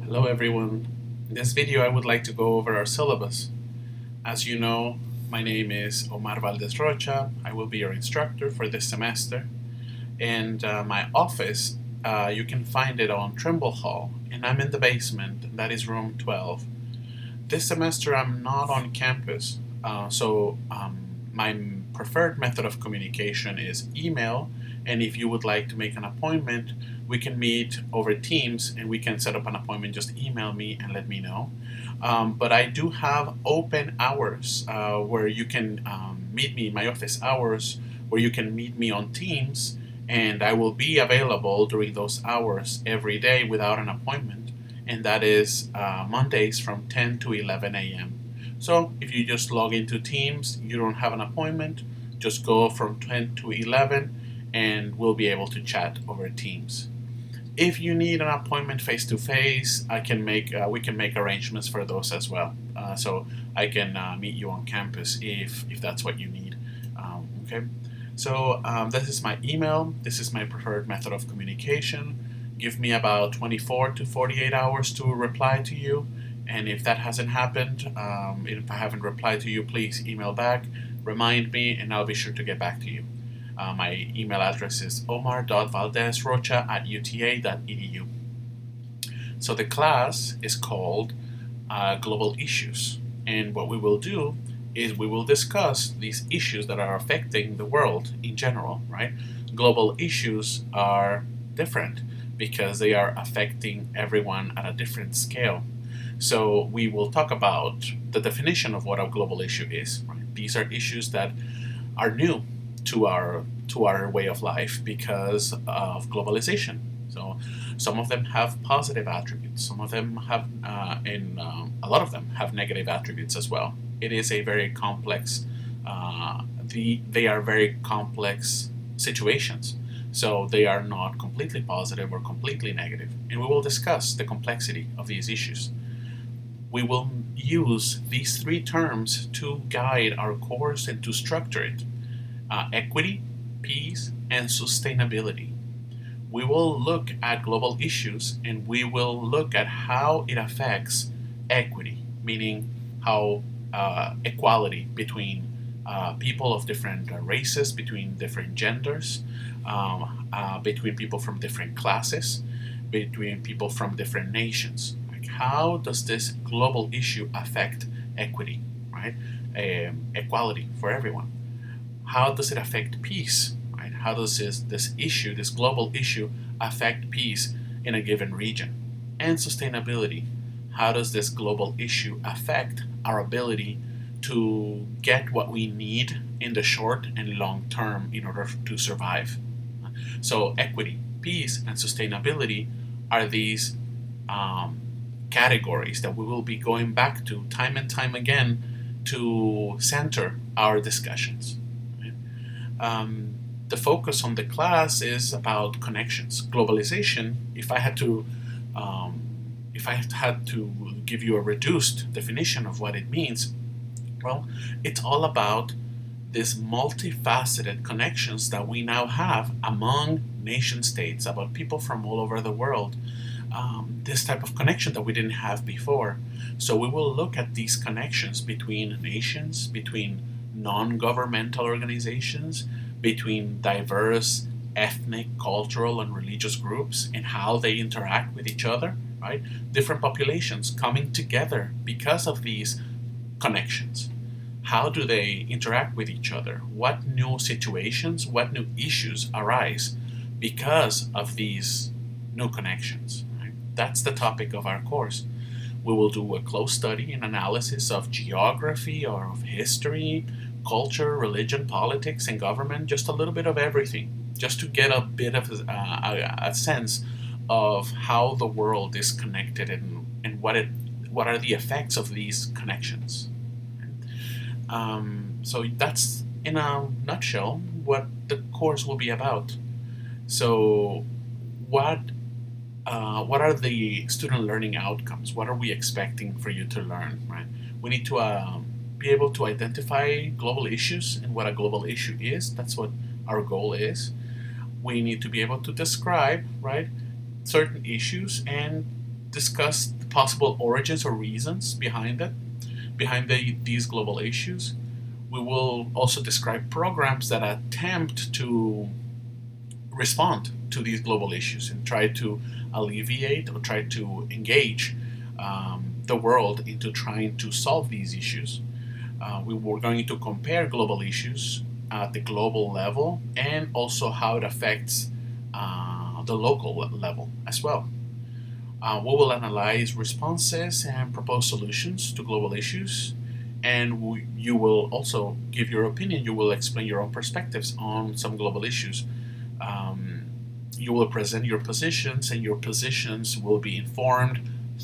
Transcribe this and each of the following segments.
Hello everyone. In this video I would like to go over our syllabus. As you know, my name is Omar Valdez Rocha. I will be your instructor for this semester. And my office, you can find it on Trimble Hall, and I'm in the basement. That is room 12. This semester I'm not on campus, so my preferred method of communication is email, and if you would like to make an appointment, we can meet over Teams and we can set up an appointment. Just email me and let me know. But I do have open hours where you can meet me in my office hours, where you can meet me on Teams, and I will be available during those hours every day without an appointment, and that is Mondays from 10 to 11 a.m. So if you just log into Teams, you don't have an appointment, just go from 10 to 11 and we'll be able to chat over Teams. If you need an appointment face to face, we can make arrangements for those as well. So I can meet you on campus if that's what you need. Okay. So this is my email. This is my preferred method of communication. Give me about 24 to 48 hours to reply to you. And if that hasn't happened, if I haven't replied to you, please email back, remind me, and I'll be sure to get back to you. My email address is omar.valdezrocha@uta.edu. So the class is called Global Issues. And what we will do is we will discuss these issues that are affecting the world in general, right? Global issues are different because they are affecting everyone at a different scale. So we will talk about the definition of what a global issue is. Right? These are issues that are new to our way of life because of globalization. So some of them have positive attributes. Some of them have, and a lot of them have negative attributes as well. It is a very complex. They are very complex situations. So they are not completely positive or completely negative. And we will discuss the complexity of these issues. We will use these three terms to guide our course and to structure it. Equity, peace, and sustainability. We will look at global issues and we will look at how it affects equity, meaning how equality between people of different races, between different genders, between people from different classes, between people from different nations. Like how does this global issue affect equity, right? Equality for everyone. How does it affect peace? Right? How does this global issue, affect peace in a given region? And sustainability. How does this global issue affect our ability to get what we need in the short and long term in order to survive? So equity, peace, and sustainability are these categories that we will be going back to time and time again to center our discussions. Um, the focus on the class is about connections. Globalization, um, if I had to give you a reduced definition of what it means, well, it's all about these multifaceted connections that we now have among nation states, about people from all over the world. This type of connection that we didn't have before. So we will look at these connections between nations, between non-governmental organizations, between diverse ethnic, cultural, and religious groups, and how they interact with each other, right? Different populations coming together because of these connections. How do they interact with each other? What new situations, what new issues arise because of these new connections? Right? That's the topic of our course. We will do a close study and analysis of geography or of history, culture, religion, politics, and government, just a little bit of everything, just to get a bit of a sense of how the world is connected and what are the effects of these connections. So that's in a nutshell what the course will be about. So what what are the student learning outcomes? What are we expecting for you to learn? Right? We need to be able to identify global issues and what a global issue is. That's what our goal is. We need to be able to describe, right, certain issues and discuss the possible origins or reasons behind it, behind these global issues. We will also describe programs that attempt to respond to these global issues and try to alleviate or try to engage the world into trying to solve these issues. We were going to compare global issues at the global level and also how it affects the local level as well. We will analyze responses and propose solutions to global issues, and you will also give your opinion. You will explain your own perspectives on some global issues. Um, you will present your positions, and your positions will be informed,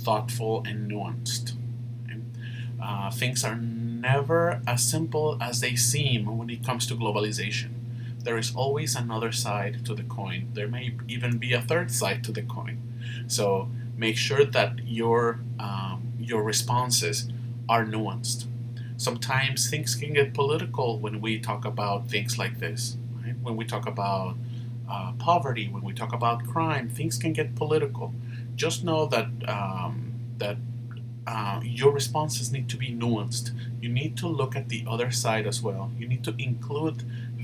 thoughtful, and nuanced. Okay? Things are never as simple as they seem when it comes to globalization. There is always another side to the coin. There may even be a third side to the coin. So make sure that your responses are nuanced. Sometimes things can get political when we talk about things like this. Right? When we talk about poverty, when we talk about crime, things can get political. Just know that your responses need to be nuanced. You need to look at the other side as well. You need to include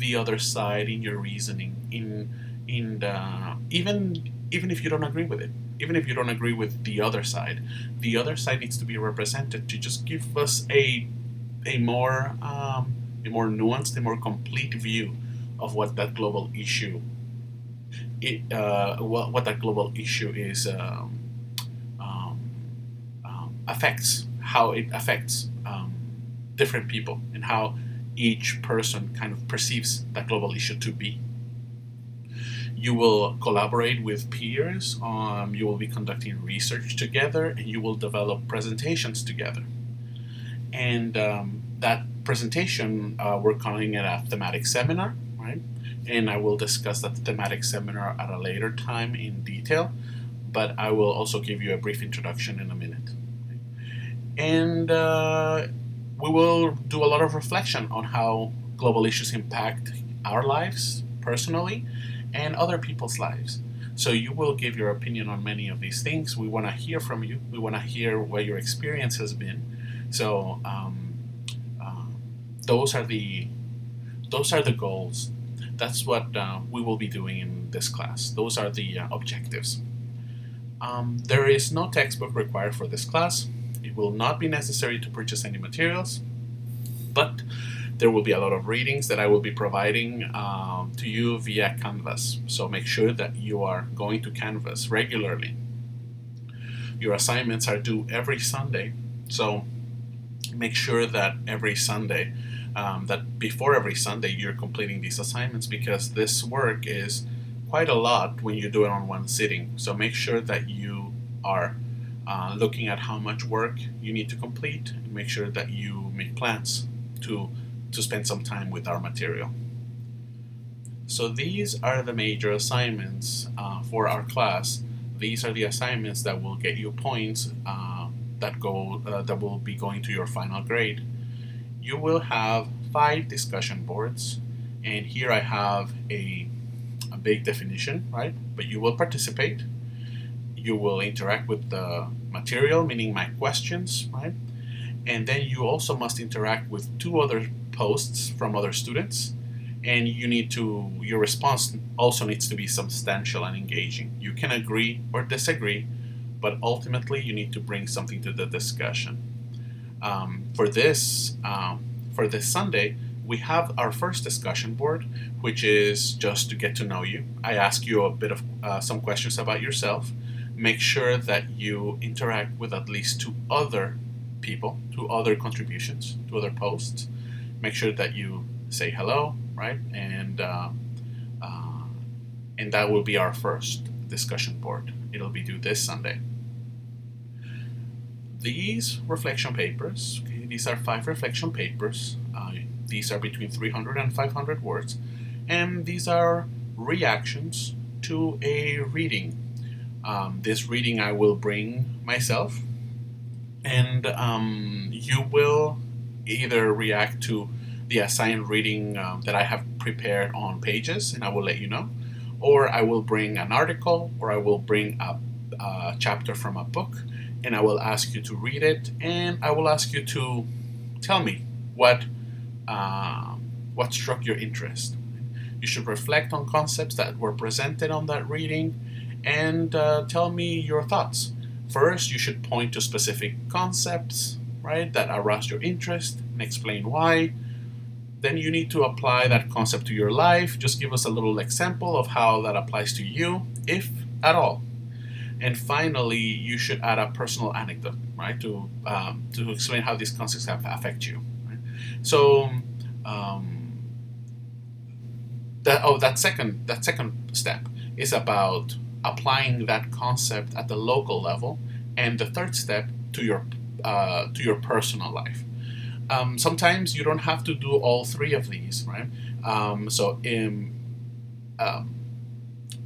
the other side in your reasoning. Even if you don't agree with it, even if you don't agree with the other side needs to be represented to just give us a more nuanced, a more complete view of what that global issue what that global issue is um, affects, how it affects different people, and how each person kind of perceives that global issue to be. You will collaborate with peers. You will be conducting research together, and you will develop presentations together. And that presentation, we're calling it a thematic seminar, right? And I will discuss that thematic seminar at a later time in detail, but I will also give you a brief introduction in a minute. And we will do a lot of reflection on how global issues impact our lives personally and other people's lives. So you will give your opinion on many of these things. We want to hear from you. We want to hear what your experience has been. So uh, those are the goals. That's what we will be doing in this class. Those are the objectives. There is no textbook required for this class. It will not be necessary to purchase any materials, but there will be a lot of readings that I will be providing to you via Canvas. So make sure that you are going to Canvas regularly. Your assignments are due every Sunday, so make sure that every Sunday, that before every Sunday, you're completing these assignments, because this work is quite a lot when you do it on one sitting. So make sure that you are looking at how much work you need to complete, and make sure that you make plans to spend some time with our material. So these are the major assignments for our class. These are the assignments that will get you points that will be going to your final grade. You will have 5 discussion boards, and here I have a big definition, right? But you will participate. You will interact with the material, meaning my questions, right? And then you also must interact with 2 other posts from other students, and your response also needs to be substantial and engaging. You can agree or disagree, but ultimately you need to bring something to the discussion. For this Sunday, we have our first discussion board, which is just to get to know you. I ask you a bit of some questions about yourself. Make sure that you interact with at least 2 other people, 2 other contributions, 2 other posts. Make sure that you say hello, right? And that will be our first discussion board. It'll be due this Sunday. These reflection papers, okay, these are 5 reflection papers. These are between 300 and 500 words, and these are reactions to a reading. This reading I will bring myself, and you will either react to the assigned reading that I have prepared on Pages, and I will let you know, or I will bring an article, or I will bring a chapter from a book, and I will ask you to read it, and I will ask you to tell me uh, what struck your interest. You should reflect on concepts that were presented on that reading and tell me your thoughts. First, you should point to specific concepts, right, that aroused your interest and explain why. Then you need to apply that concept to your life. Just give us a little example of how that applies to you, if at all. And finally, you should add a personal anecdote, right, to explain how these concepts have affect you. Right? So um, that second step is about applying that concept at the local level, and the third step to your personal life. Sometimes you don't have to do all three of these, right? So um,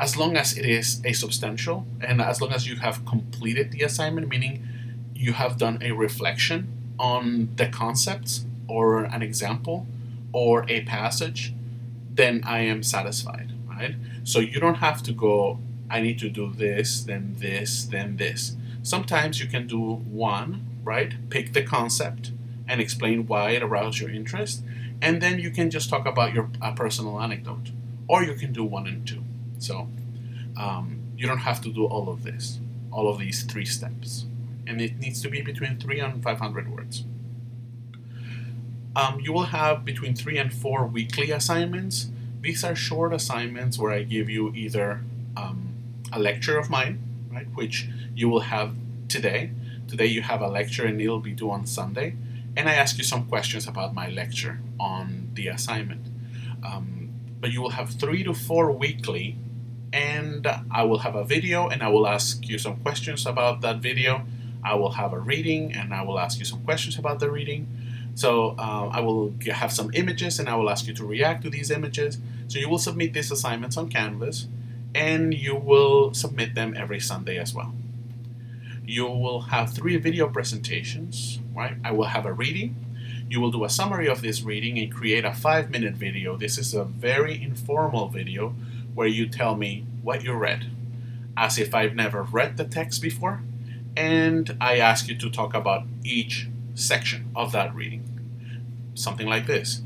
as long as it is a substantial, and as long as you have completed the assignment, meaning you have done a reflection on the concepts or an example or a passage, then I am satisfied, right? So you don't have to go, I need to do this, then this, then this. Sometimes you can do one, right? Pick the concept and explain why it aroused your interest, and then you can just talk about your personal anecdote, or you can do one and two. So you don't have to do all of this, all of these three steps, and it needs to be between 300 and 500 words. You will have between 3 and 4 weekly assignments. These are short assignments where I give you either a lecture of mine, right, which you will have today. Today you have a lecture and it'll be due on Sunday. And I ask you some questions about my lecture on the assignment. But you will have 3 to 4 weekly, and I will have a video and I will ask you some questions about that video. I will have a reading and I will ask you some questions about the reading. So I will have some images and I will ask you to react to these images. So you will submit these assignments on Canvas, and you will submit them every Sunday as well. You will have 3 video presentations, right? I will have a reading. You will do a summary of this reading and create a 5-minute video. This is a very informal video where you tell me what you read, as if I've never read the text before, and I ask you to talk about each section of that reading. Something like this.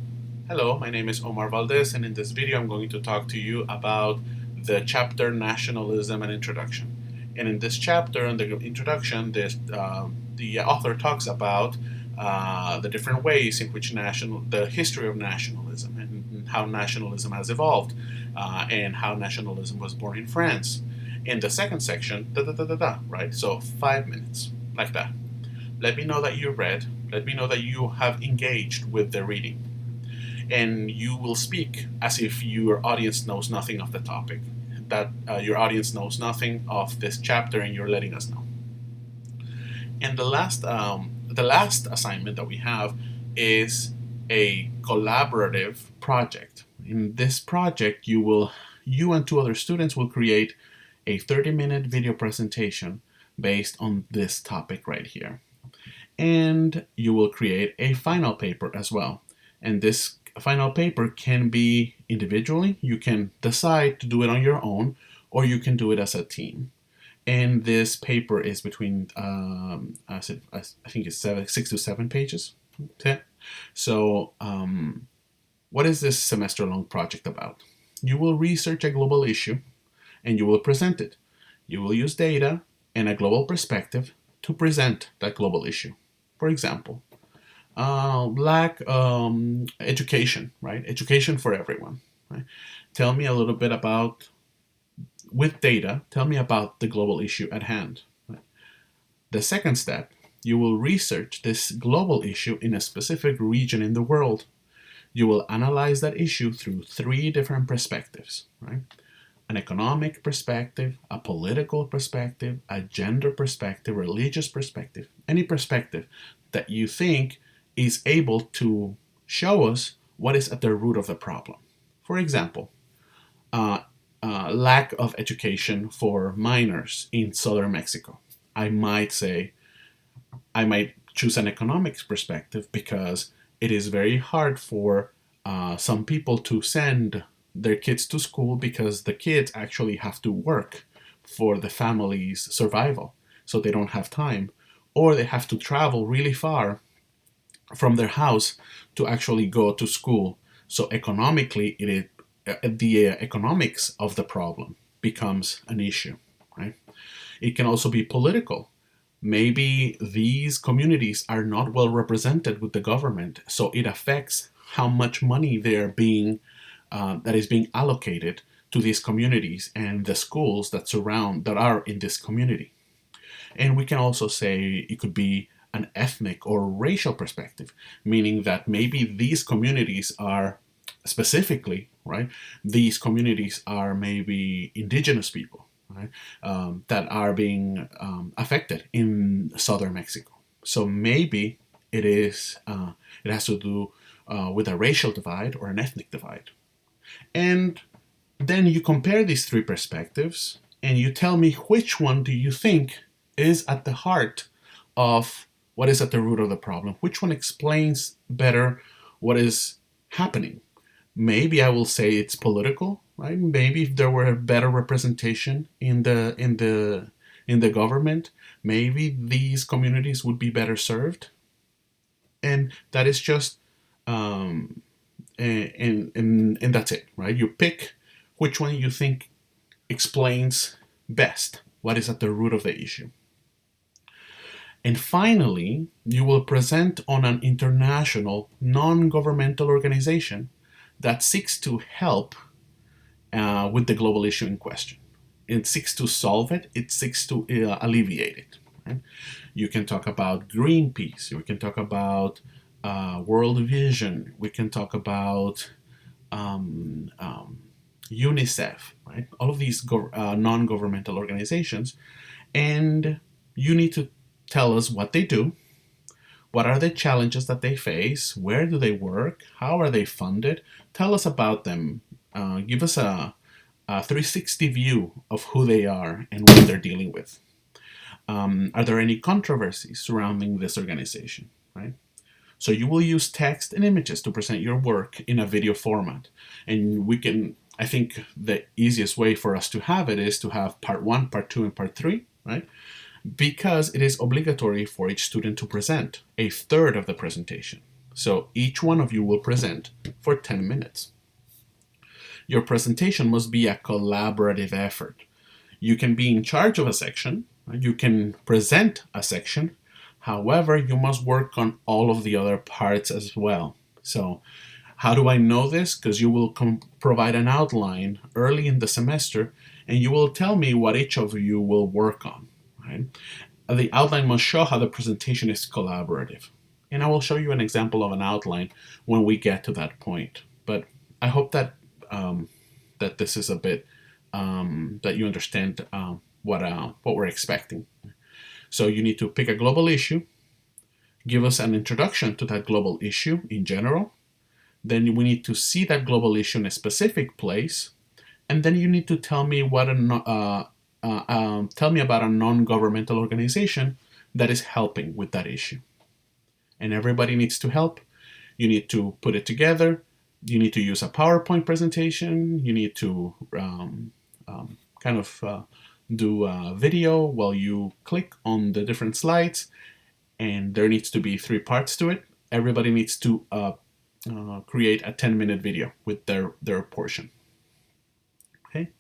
Hello, my name is Omar Valdez, and in this video I'm going to talk to you about the chapter Nationalism and Introduction. And in this chapter, in the introduction, the author talks about the different ways in which the history of nationalism and how nationalism has evolved, and how nationalism was born in France. In the second section, right? So 5 minutes, like that. Let me know that you read. Let me know that you have engaged with the reading. And you will speak as if your audience knows nothing of the topic, that your audience knows nothing of this chapter, and you're letting us know. And the last assignment that we have is a collaborative project. In this project, you and 2 other students will create a 30-minute video presentation based on this topic right here. And you will create a final paper as well. And this final paper can be individually. You can decide to do it on your own, or you can do it as a team. And this paper is between, I think it's 6 to 7 pages. Okay. So, what is this semester-long project about? You will research a global issue, and you will present it. You will use data and a global perspective to present that global issue. For example, black education, right? Education for everyone. Right? Tell me a little bit about, with data, tell me about the global issue at hand. Right? The second step, you will research this global issue in a specific region in the world. You will analyze that issue through 3 different perspectives, right? An economic perspective, a political perspective, a gender perspective, religious perspective, any perspective that you think is able to show us what is at the root of the problem. For example, lack of education for minors in southern Mexico. I might choose an economics perspective because it is very hard for some people to send their kids to school because the kids actually have to work for the family's survival, so they don't have time, or they have to travel really far from their house to actually go to school. So economically, the economics of the problem becomes an issue, right? It can also be political. Maybe these communities are not well represented with the government, so it affects how much money that is being allocated to these communities and the schools that are in this community. And we can also say it could be an ethnic or racial perspective, meaning that maybe these communities are specifically, right, these communities are maybe indigenous people, right, that are being affected in southern Mexico. So maybe it has to do with a racial divide or an ethnic divide. And then you compare these three perspectives and you tell me which one do you think is at the heart of what is at the root of the problem. Which one explains better what is happening? Maybe I will say it's political, right? Maybe if there were a better representation in the government, maybe these communities would be better served. And that is just and that's it, right? You pick which one you think explains best what is at the root of the issue. And finally, you will present on an international non-governmental organization that seeks to help with the global issue in question. It seeks to solve it, it seeks to alleviate it. Right? You can talk about Greenpeace, you can talk about World Vision, we can talk about UNICEF, right? All of these non-governmental organizations, and you need to tell us what they do, what are the challenges that they face, where do they work, how are they funded, tell us about them, give us a 360 view of who they are and what they're dealing with. Are there any controversies surrounding this organization, right? So you will use text and images to present your work in a video format. And I think the easiest way for us to have it is to have part 1, part 2, and part 3, right? Because it is obligatory for each student to present a third of the presentation. So each one of you will present for 10 minutes. Your presentation must be a collaborative effort. You can be in charge of a section, you can present a section. However, you must work on all of the other parts as well. So how do I know this? Because you will provide an outline early in the semester and you will tell me what each of you will work on. Right? The outline must show how the presentation is collaborative. And I will show you an example of an outline when we get to that point. But I hope that that this is a bit, that you understand what we're expecting. So you need to pick a global issue, give us an introduction to that global issue in general. Then we need to see that global issue in a specific place, and then you need to tell me about a non-governmental organization that is helping with that issue. And everybody needs to help. You need to put it together. You need to use a PowerPoint presentation. You need to do a video while you click on the different slides, and there needs to be 3 parts to it. Everybody needs to create a 10-minute video with their portion. Okay?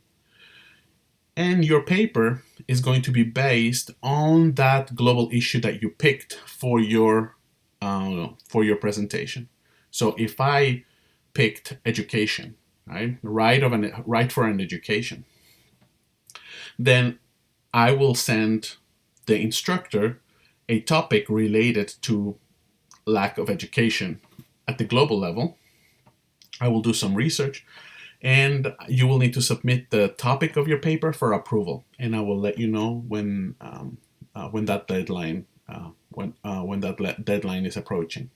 And your paper is going to be based on that global issue that you picked for your presentation. So if I picked education, right, right for an education, then I will send the instructor a topic related to lack of education at the global level. I will do some research, and you will need to submit the topic of your paper for approval. And I will let you know when that deadline is approaching.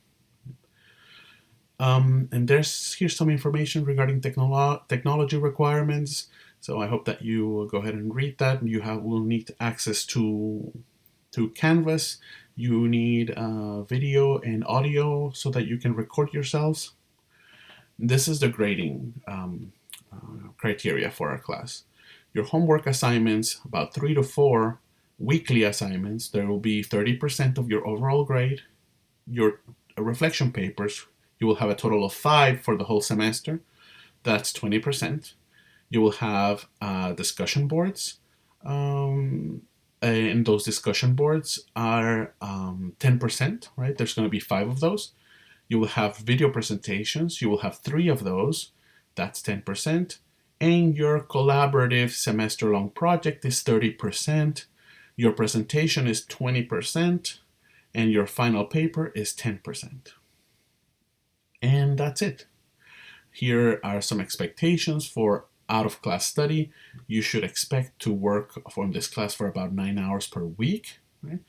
And here's some information regarding technology requirements. So I hope that you will go ahead and read that. Will need access to Canvas. You need video and audio so that you can record yourselves. This is the grading criteria for our class. Your homework assignments, about 3 to 4 weekly assignments, there will be 30% of your overall grade. Your reflection papers, you will have a total of 5 for the whole semester. That's 20%. You will have discussion boards, and those discussion boards are 10%, right? There's going to be 5 of those. You will have video presentations. You will have 3 of those. That's 10%. And your collaborative semester-long project is 30%. Your presentation is 20%. And your final paper is 10%. And that's it. Here are some expectations for out-of-class study. You should expect to work from this class for about 9 hours per week, right?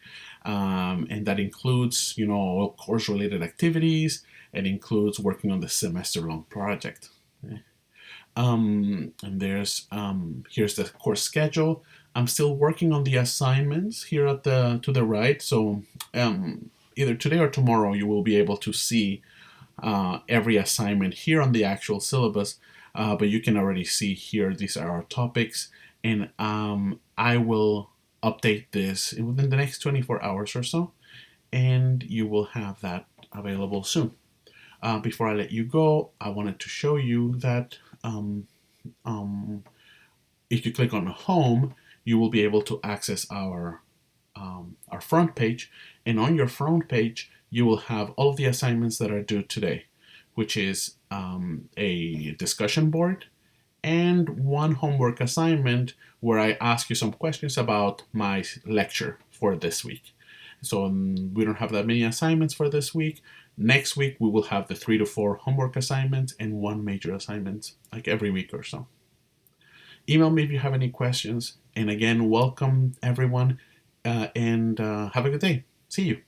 And that includes, all course-related activities. It includes working on the semester-long project. Okay? And here's the course schedule. I'm still working on the assignments here to the right. So either today or tomorrow you will be able to see every assignment here on the actual syllabus, but you can already see here these are our topics, and I will update this within the next 24 hours or so, and you will have that available soon. Before I let you go, I wanted to show you that if you click on home, you will be able to access our front page, and on your front page you will have all of the assignments that are due today, which is a discussion board and one homework assignment where I ask you some questions about my lecture for this week. So we don't have that many assignments for this week. Next week we will have the 3 to 4 homework assignments and one major assignment, like every week or so. Email me if you have any questions. And again, welcome everyone, and have a good day. See you.